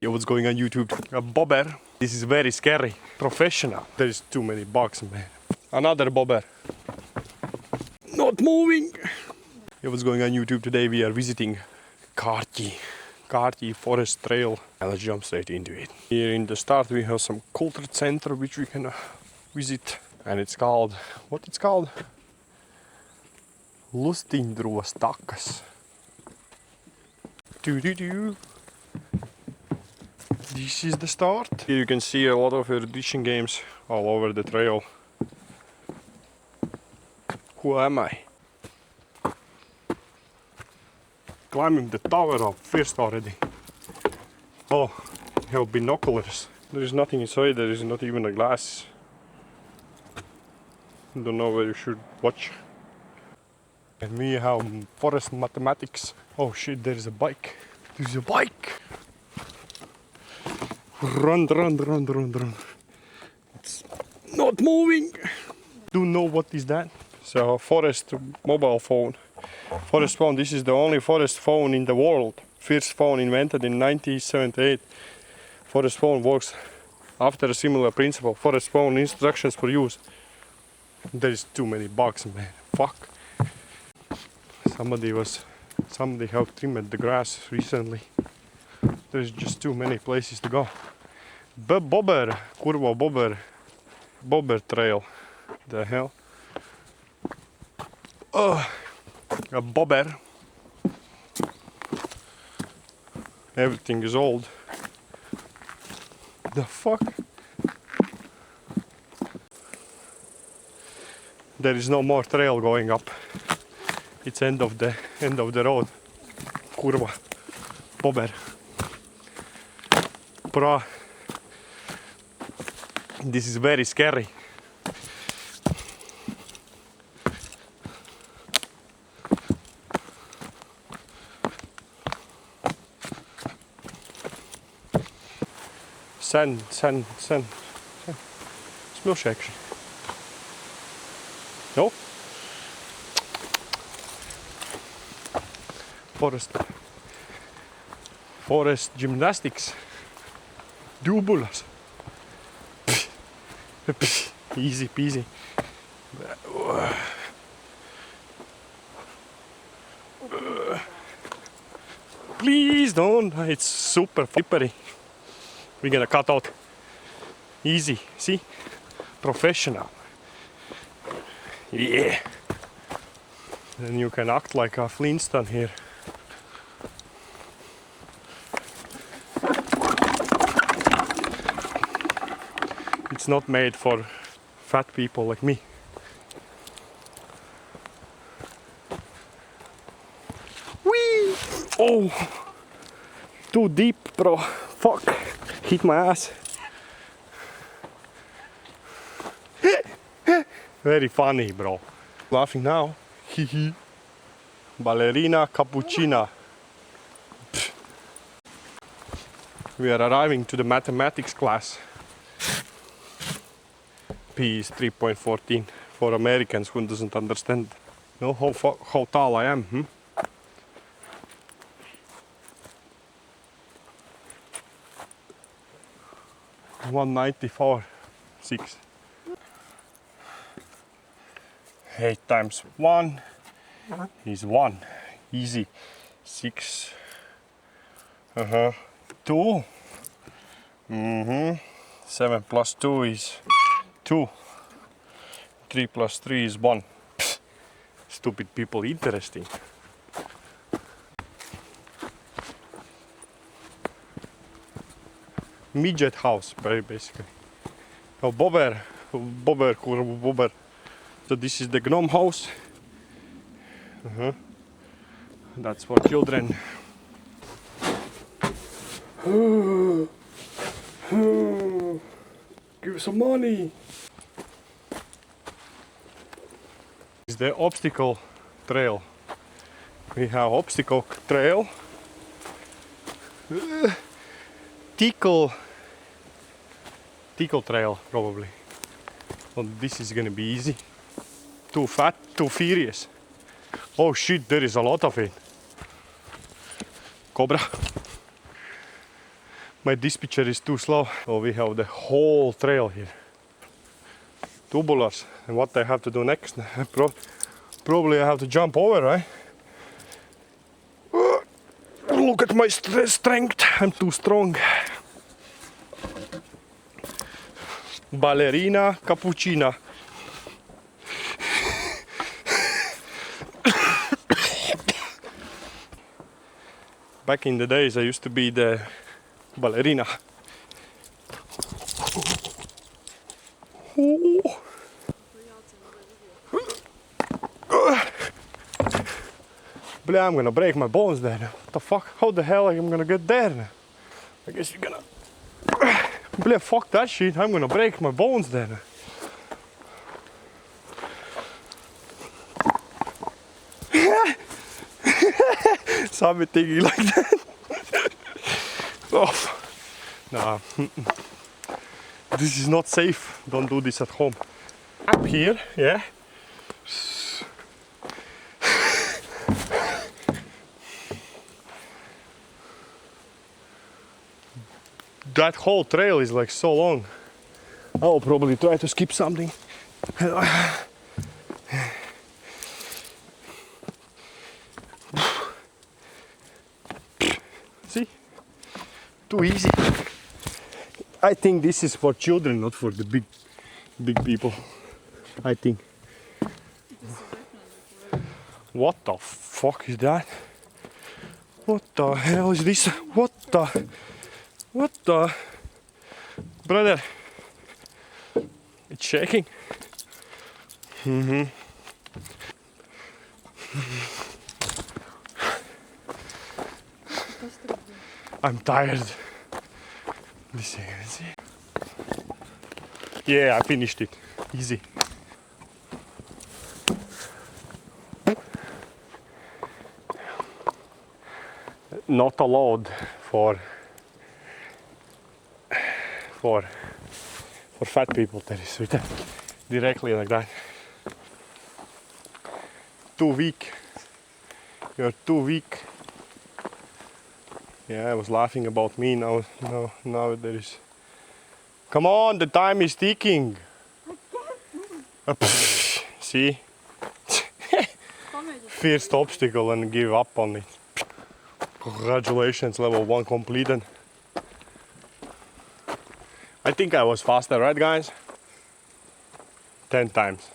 Yo, what's going on YouTube? A bobber. This is very scary. Professional. There's too many bugs, man. Another bobber. Not moving. Yo, what's going on YouTube? Today we are visiting Kārķi forest trail. Let's jump straight into it. Here in the start we have some culture center which we can visit. And it's called, what it's called? Lustindros takas. Doo-doo-doo. This is the start. Here you can see a lot of erudition games all over the trail. Who am I? Climbing the tower up first already. Oh, I have binoculars. There is nothing inside, there is not even a glass. Don't know where you should watch. And we have forest mathematics. Oh shit, there is a bike. There's a bike! Run. It's not moving. Do you know what is that? So forest mobile phone. Forest phone. This is the only forest phone in the world. First phone invented in 1978. Forest phone works after a similar principle. Forest phone instructions for use. There is too many bugs, man. Fuck. Somebody have trimmed the grass recently. There's just too many places to go. Bobber trail. The hell? Oh, a bobber. Everything is old. The fuck? There is no more trail going up. It's end of the road. Kurva. Bobber. Bro, this is very scary. Sand. Milkshake. No? Forest gymnastics. Dubulas. Easy peasy. Please don't. It's super slippery. We're gonna cut out. Easy. See? Professional. Yeah. Then you can act like a Flintstone here. It's not made for fat people like me. Whee! Oh! Too deep, bro. Fuck. Hit my ass. Very funny, bro. Laughing now. Hihi. Ballerina cappuccina. We are arriving to the mathematics class. P is 3.14 for Americans who doesn't understand. Know how tall I am, 194.6. 8 times 1 is 1. Easy. 6. 2. 7 plus 2 is 2. 3 plus 3 is 1. Pfft. Stupid people, interesting. Midget house, basically. Oh, bobber. So this is the gnome house. That's for children. Give some money. This is the obstacle trail. We have obstacle trail. Tickle trail, probably. Well, this is gonna be easy. Too fat, too furious. Oh shit, there is a lot of it. Cobra. My dispatcher is too slow. So we have the whole trail here. Tubulars. And what I have to do next? Probably I have to jump over, right? Look at my strength. I'm too strong. Ballerina cappuccina. Back in the days, I used to be the ballerina. Bля, I'm gonna break my bones there now. What the fuck? How the hell am I gonna get there now? I guess you're gonna... Bля, fuck that shit. I'm gonna break my bones there now. Some thinking like that. Oh. Nah. This is not safe. Don't do this at home. Up here, yeah. That whole trail is like so long. I'll probably try to skip something. See? Too easy. I think this is for children, not for the big people. I think. What the fuck is that? What the hell is this? What the? Brother, it's shaking. I'm tired. This you can see. Yeah, I finished it. Easy. Not allowed for fat people. That is written directly like that. Too weak. You're too weak. Yeah, I was laughing about me now. Now there is. Come on, the time is ticking. See? First obstacle and give up on it. Congratulations, level 1 completed. I think I was faster, right guys? 10 times.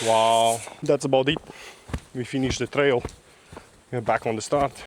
Wow, that's about it. We finished the trail. We're back on the start.